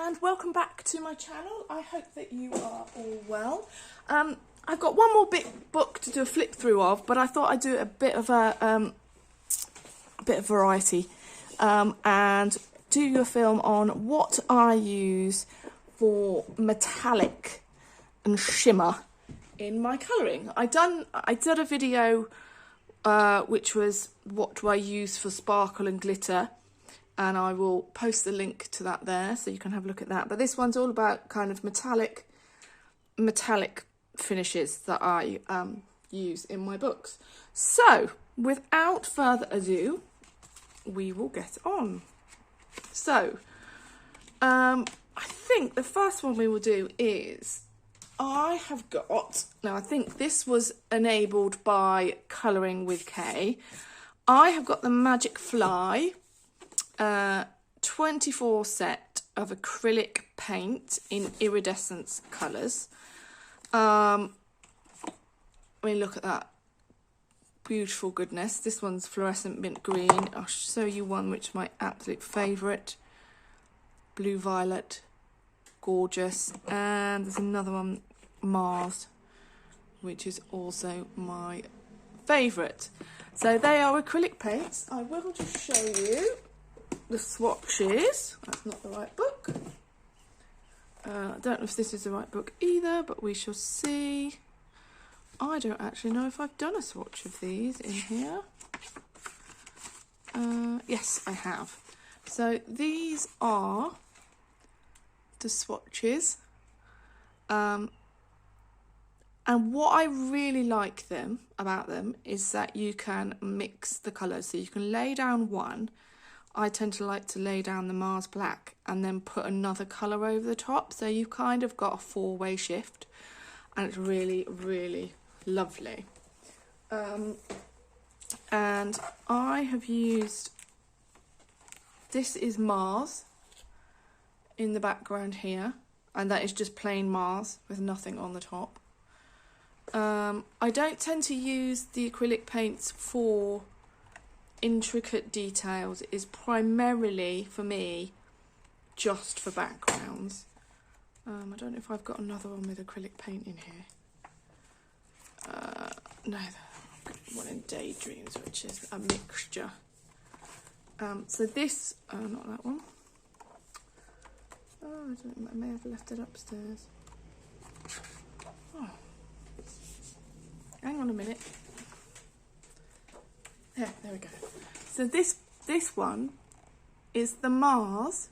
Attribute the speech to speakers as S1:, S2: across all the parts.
S1: and welcome back to my channel. I hope that you are all well. I've got one more book to do a flip through of, but I thought I'd do a bit of variety and do a film on what I use for metallic and shimmer in my colouring. I did a video which was what do I use for sparkle and glitter, and I will post the link to that there so you can have a look at that. But this one's all about kind of metallic finishes that I use in my books. So without further ado, we will get on. So I think the first one we will do is I have got, now I think this was enabled by Colouring with Kay. I have got the Magicfly 24 set of acrylic paint in iridescent colours. I mean, look at that beautiful goodness. This one's fluorescent mint green. I'll show you one which is my absolute favourite. Blue violet, gorgeous. And there's another one, Mars, which is also my favourite. So they are acrylic paints. I will just show you the swatches. That's not the right book. I don't know if this is the right book either, but we shall see. I don't actually know if I've done a swatch of these in here. Yes, I have. So these are the swatches. And what I really like about them is that you can mix the colours. So you can lay down one. I tend to like to lay down the Mars Black and then put another colour over the top. So you've kind of got a four-way shift, and it's really, really lovely. And I have used, this is Mars in the background here, and that is just plain Mars with nothing on the top. I don't tend to use the acrylic paints for intricate details. It is primarily for me just for backgrounds. I don't know if I've got another one with acrylic paint in here. No, I've got one in Daydreams, which is a mixture. So this, not that one. Oh, I don't know, I may have left it upstairs. Oh. Hang on a minute. Yeah, there we go. So this one is the Mars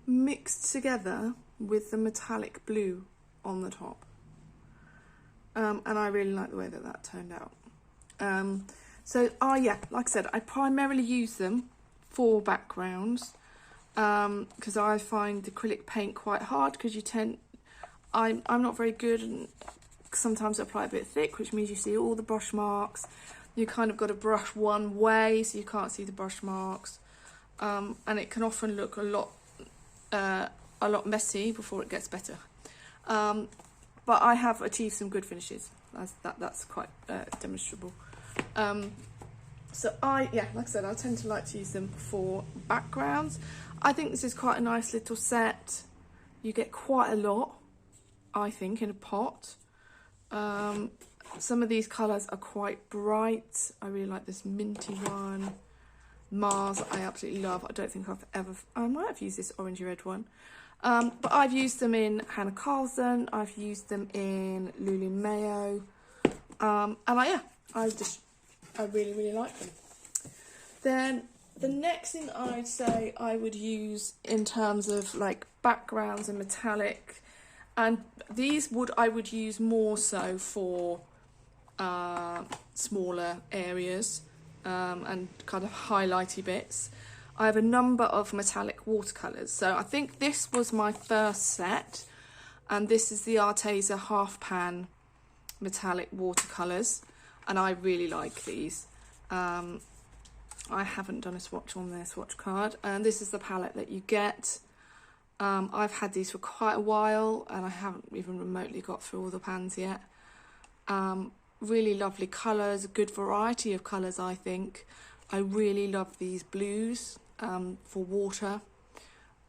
S1: mixed together with the metallic blue on the top. And I really like the way that turned out. Yeah, like I said, I primarily use them for backgrounds because I find the acrylic paint quite hard because I'm not very good, and sometimes I apply a bit thick, which means you see all the brush marks. You kind of got to brush one way so you can't see the brush marks, and it can often look a lot messy before it gets better. But I have achieved some good finishes. That's quite demonstrable. So like I said, I tend to like to use them for backgrounds. I think this is quite a nice little set. You get quite a lot, I think, in a pot. Some of these colours are quite bright. I really like this minty one. Mars, I absolutely love. I don't think I might have used this orangey red one. But I've used them in Hannah Carlson. I've used them in Lulu Mayo. And I really, really like them. Then the next thing I'd say I would use in terms of like backgrounds and metallic, and these I would use more so for smaller areas and kind of highlighty bits. I have a number of metallic watercolours. So I think this was my first set, and this is the Arteza half pan metallic watercolours, and I really like these. I haven't done a swatch on their swatch card, and this is the palette that you get. I've had these for quite a while, and I haven't even remotely got through all the pans yet. Really lovely colours, a good variety of colours, I think. I really love these blues for water.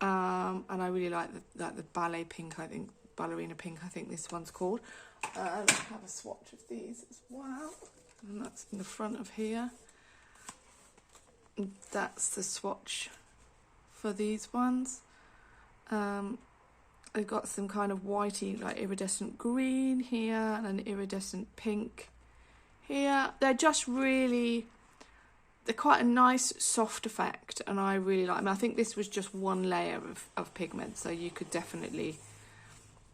S1: And I really like the ballet pink, I think, ballerina pink, I think this one's called. Let's have a swatch of these as well. And that's in the front of here. And that's the swatch for these ones. I've got some kind of whitey, like iridescent green here, and an iridescent pink here. They're just really, they're quite a nice soft effect, and I really like them. I think this was just one layer of pigment, so you could definitely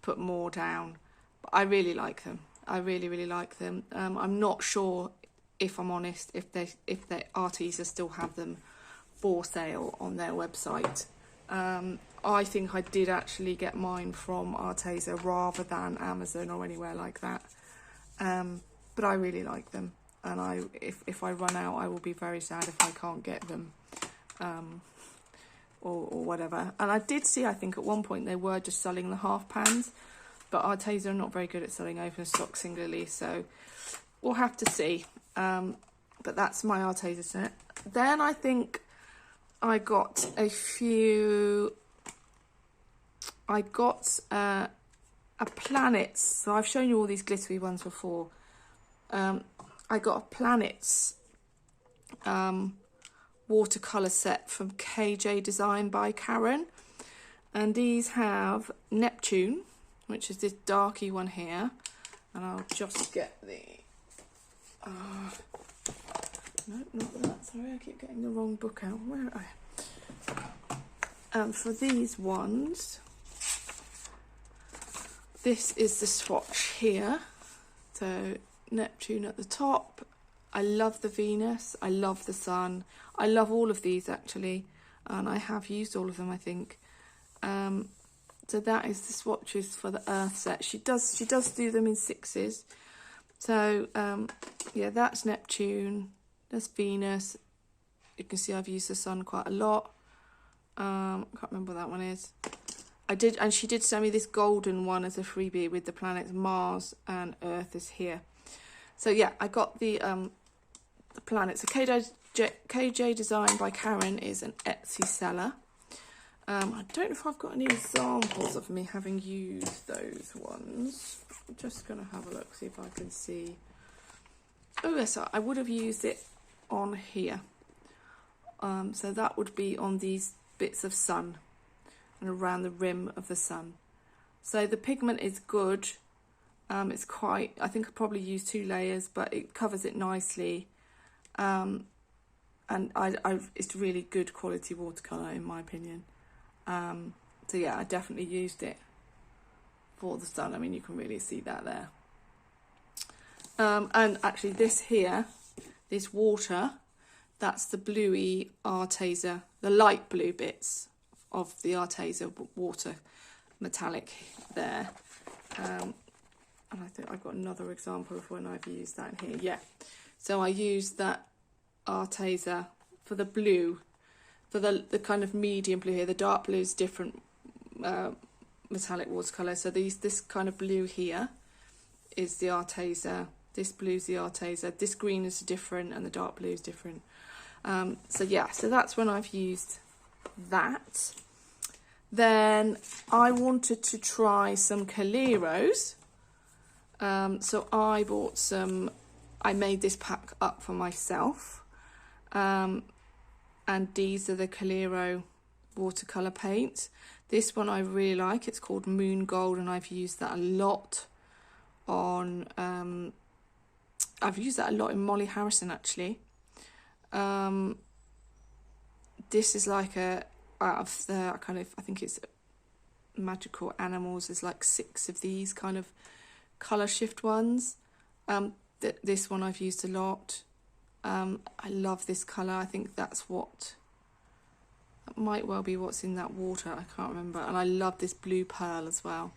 S1: put more down. But I really like them. I really like them. I'm not sure, if I'm honest, if Arteza still have them for sale on their website. I think I did actually get mine from Arteza rather than Amazon or anywhere like that. But I really like them, and if I run out, I will be very sad if I can't get them, or whatever. And I did see, I think at one point they were just selling the half pans, but Arteza are not very good at selling open stock singularly, so we'll have to see. But that's my Arteza set. Then I think I got a few. I got a planets. So I've shown you all these glittery ones before. I got a planets watercolor set from KJ Design by Karen, and these have Neptune, which is this darky one here, and I'll just get the no, not that, sorry, I keep getting the wrong book out. Where are I? And for these ones, this is the swatch here. So Neptune at the top. I love the Venus, I love the Sun, I love all of these actually, and I have used all of them, I think. So that is the swatches for the Earth set. She does do them in 6s. So yeah, that's Neptune, that's Venus. You can see I've used the Sun quite a lot. I can't remember what that one is. I did, and she did send me this golden one as a freebie with the planets Mars and Earth is here. So yeah, I got the planets. So KJ Design by Karen is an Etsy seller. I don't know if I've got any examples of me having used those ones. I'm just going to have a look, see if I can see. Oh yes, I would have used it on here. So that would be on these bits of sun and around the rim of the sun. So the pigment is good. It's quite, I think I probably used 2 layers, but it covers it nicely. And it's really good quality watercolour in my opinion. So yeah, I definitely used it for the sun. I mean, you can really see that there. And actually this here, this water, that's the bluey Arteza, the light blue bits of the Arteza water metallic there. And I think I've got another example of when I've used that in here. Yeah, so I used that Arteza for the blue, for the kind of medium blue here. The dark blue is different metallic watercolour. So this kind of blue here is the Arteza. This blue is the Arteza. This green is different, and the dark blue is different. So yeah, so that's when I've used that. Then I wanted to try some Coliros. So I bought some, I made this pack up for myself. And these are the Coliro watercolour paints. This one I really like, it's called Moon Gold, and I've used that a lot on, I've used that a lot in Molly Harrison actually. This is like out of the kind of, I think it's Magical Animals, there's like 6 of these kind of colour shift ones. This one I've used a lot. I love this colour. I think that might well be what's in that water, I can't remember. And I love this blue pearl as well.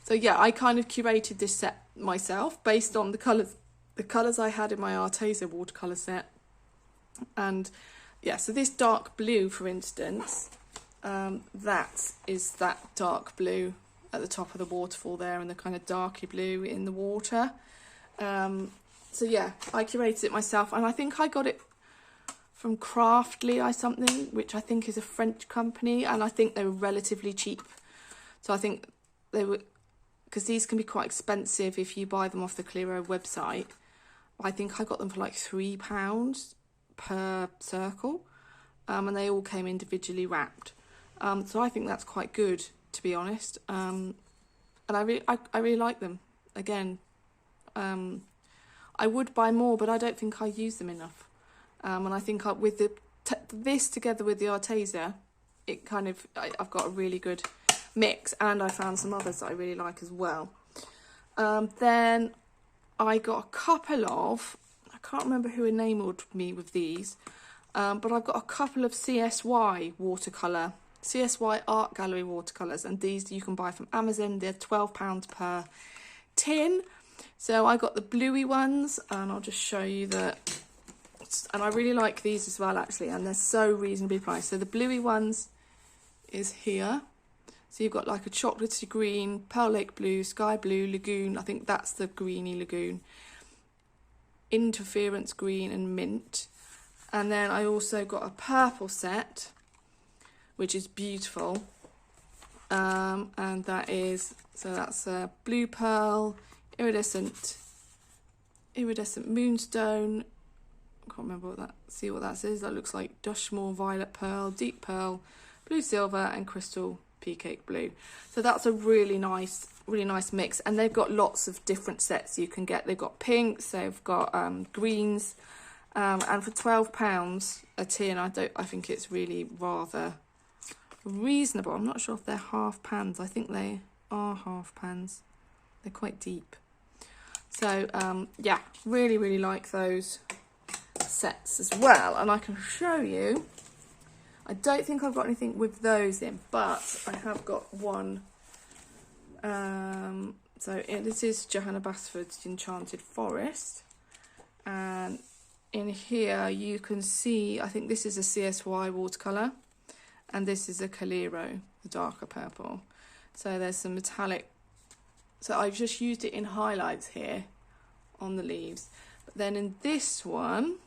S1: So yeah, I kind of curated this set myself based on the colours I had in my Arteza watercolour set. And yeah, so this dark blue, for instance, that is that dark blue at the top of the waterfall there, and the kind of darky blue in the water. So yeah, I curated it myself, and I think I got it from Craftly or something, which I think is a French company, and I think they were relatively cheap. So I think they were, because these can be quite expensive if you buy them off the Coliro website. I think I got them for like £3 per circle, and they all came individually wrapped. So I think that's quite good, to be honest. And I really like them. Again, I would buy more, but I don't think I use them enough. And I think with this together with the Arteza, it kind of, I've got a really good mix, and I found some others that I really like as well. Then I got a couple of, I can't remember who enameled me with these, but I've got a couple of CSY Art Gallery watercolours, and these you can buy from Amazon. They're £12 per tin. So I got the bluey ones, and I'll just show you that. And I really like these as well, actually, and they're so reasonably priced. So the bluey ones is here. So you've got like a chocolatey green, pearl lake blue, sky blue, lagoon. I think that's the greeny lagoon. Interference green and mint. And then I also got a purple set, which is beautiful. And that is, so that's a blue pearl, iridescent moonstone. I can't remember what that, see what that says. That looks like Dushmore violet pearl, deep pearl, blue silver, and crystal pea cake blue. So that's a really nice mix, and they've got lots of different sets you can get. They've got pinks, they've got greens, and for £12 a tin, I think it's really rather reasonable. I'm not sure if they're half pans. I think they are half pans. They're quite deep. So yeah, really like those sets as well, and I can show you. I don't think I've got anything with those in, but I have got one. This is Johanna Basford's Enchanted Forest, and in here you can see, I think this is a CSY watercolour, and this is a Coliro, the darker purple. So there's some metallic, so I've just used it in highlights here on the leaves, but then in this one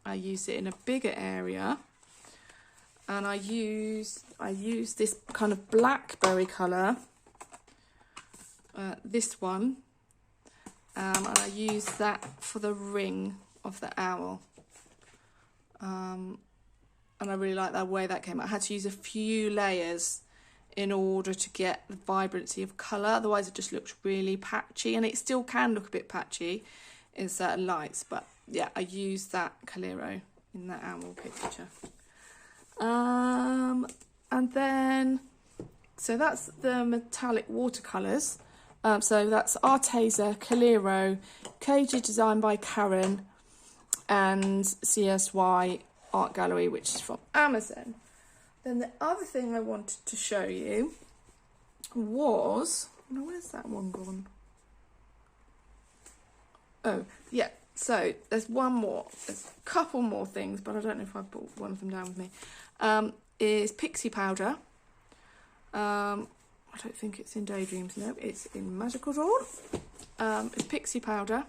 S1: I used it in a bigger area, and I used this kind of blackberry colour, this one, and I used that for the ring of the owl, and I really like that way that came out. I had to use a few layers in order to get the vibrancy of colour, otherwise it just looks really patchy, and it still can look a bit patchy in certain lights, but yeah, I used that Coliro in that owl picture. And then, so that's the metallic watercolours. So that's Arteza, Coliro, KG designed by Karen, and CSY Art Gallery, which is from Amazon. Then the other thing I wanted to show you was, oh, where's that one gone? Oh, yeah, so there's one more, there's a couple more things, but I don't know if I brought one of them down with me. Is Pixie Powder. I don't think it's in Daydreams, no, it's in Magical Drawer. It's Pixie Powder,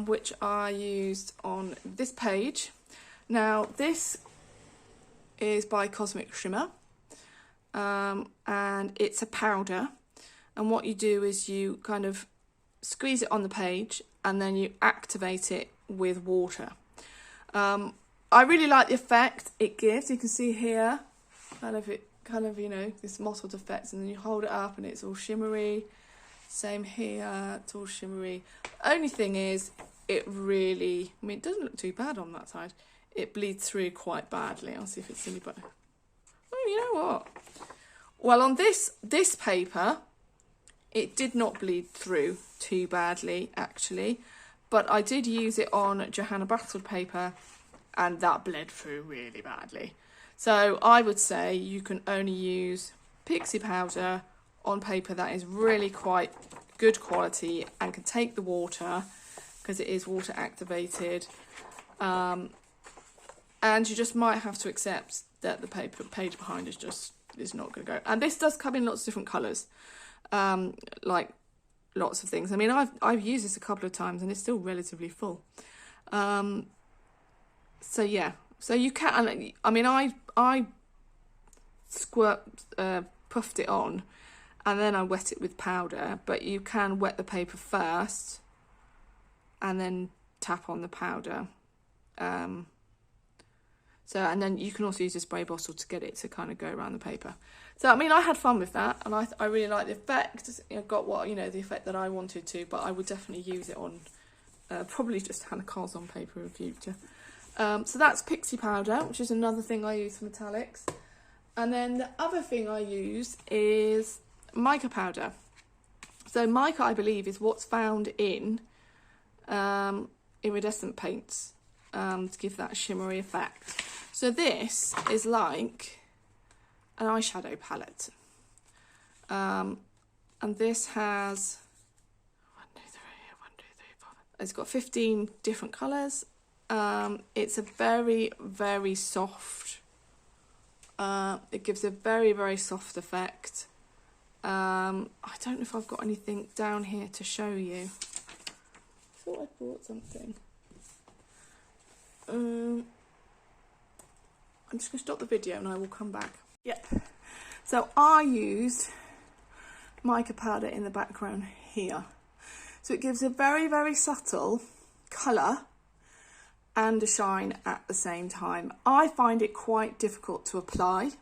S1: which I used on this page. Now, this is by Cosmic Shimmer, and it's a powder, and what you do is you kind of squeeze it on the page and then you activate it with water. I really like the effect it gives. You can see here kind of you know, this mottled effect, and then you hold it up and it's all shimmery. Same here, it's all shimmery. The only thing is, it really, I mean, it doesn't look too bad on that side. It bleeds through quite badly. I'll see if it's any better. Oh, you know what? Well, on this paper, it did not bleed through too badly, actually. But I did use it on Johanna Basford paper, and that bled through really badly. So I would say you can only use Pixie Powder on paper that is really quite good quality and can take the water, because it is water activated. And you just might have to accept that the page behind is not going to go. And this does come in lots of different colours, like lots of things. I mean, I've used this a couple of times and it's still relatively full. So yeah, so you can, I mean, I puffed it on and then I wet it with powder, but you can wet the paper first and then tap on the powder. So, and then you can also use a spray bottle to get it to kind of go around the paper. So, I mean, I had fun with that, and I really like the effect. It got what, you know, the effect that I wanted to, but I would definitely use it on, probably just Hannah Carl's on paper in future. So that's Pixie Powder, which is another thing I use for metallics. And then the other thing I use is Mica Powder. So mica, I believe, is what's found in iridescent paints to give that shimmery effect. So this is like an eyeshadow palette. And this has, 1, 2, 3, 1, 2, 3, 4. It's got 15 different colours. It's a very, very soft, it gives a very, very soft effect. I don't know if I've got anything down here to show you. I thought I bought something. I'm just going to stop the video and I will come back. Yep. So I used Mica Powder in the background here. So it gives a very, very subtle colour and a shine at the same time. I find it quite difficult to apply.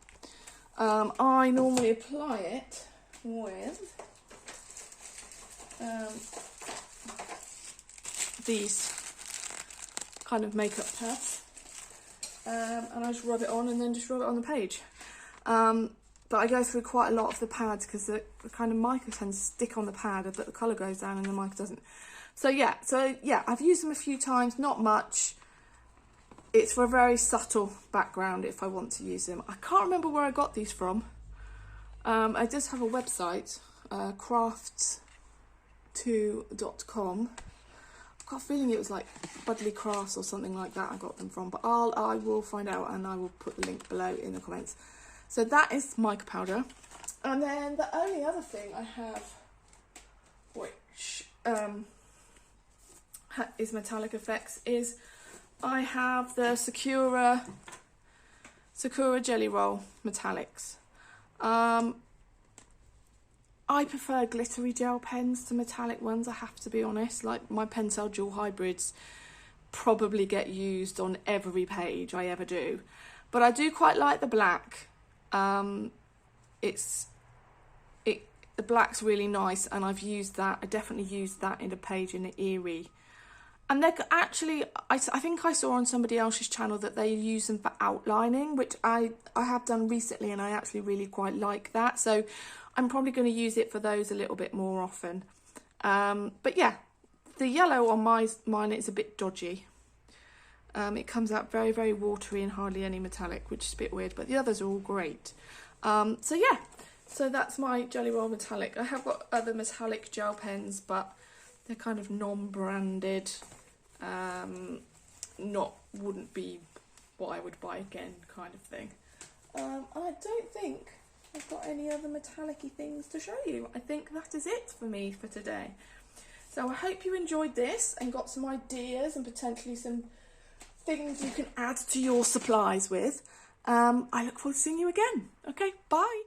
S1: I normally apply it with these kind of makeup pads. And I just rub it on and then just rub it on the page. But I go through quite a lot of the pads because the kind of mica tends to stick on the pad, but the colour goes down and the mica doesn't. So yeah, I've used them a few times, not much. It's for a very subtle background if I want to use them. I can't remember where I got these from. I just have a website, crafts2.com. I've got a feeling it was like Budley Crafts or something like that I got them from, but I will find out and I will put the link below in the comments. So that is Mica Powder. And then the only other thing I have, which is metallic effects, is I have the Sakura Gelly Roll metallics. I prefer glittery gel pens to metallic ones, I have to be honest. Like my Pensel Dual Hybrids probably get used on every page I ever do. But I do quite like the black. The black's really nice and I've used that. I definitely used that in a page in the Eerie. And they're actually, I think I saw on somebody else's channel that they use them for outlining, which I have done recently and I actually really quite like that. So I'm probably going to use it for those a little bit more often. But yeah, the yellow on mine is a bit dodgy. It comes out very, very watery and hardly any metallic, which is a bit weird, but the others are all great. So yeah, so that's my Jelly Roll metallic. I have got other metallic gel pens, but they're kind of non-branded. Wouldn't be what I would buy again kind of thing. And I don't think I've got any other metallic-y things to show you. I think that is it for me for today. So I hope you enjoyed this and got some ideas and potentially some things you can add to your supplies with. I look forward to seeing you again. Okay, bye.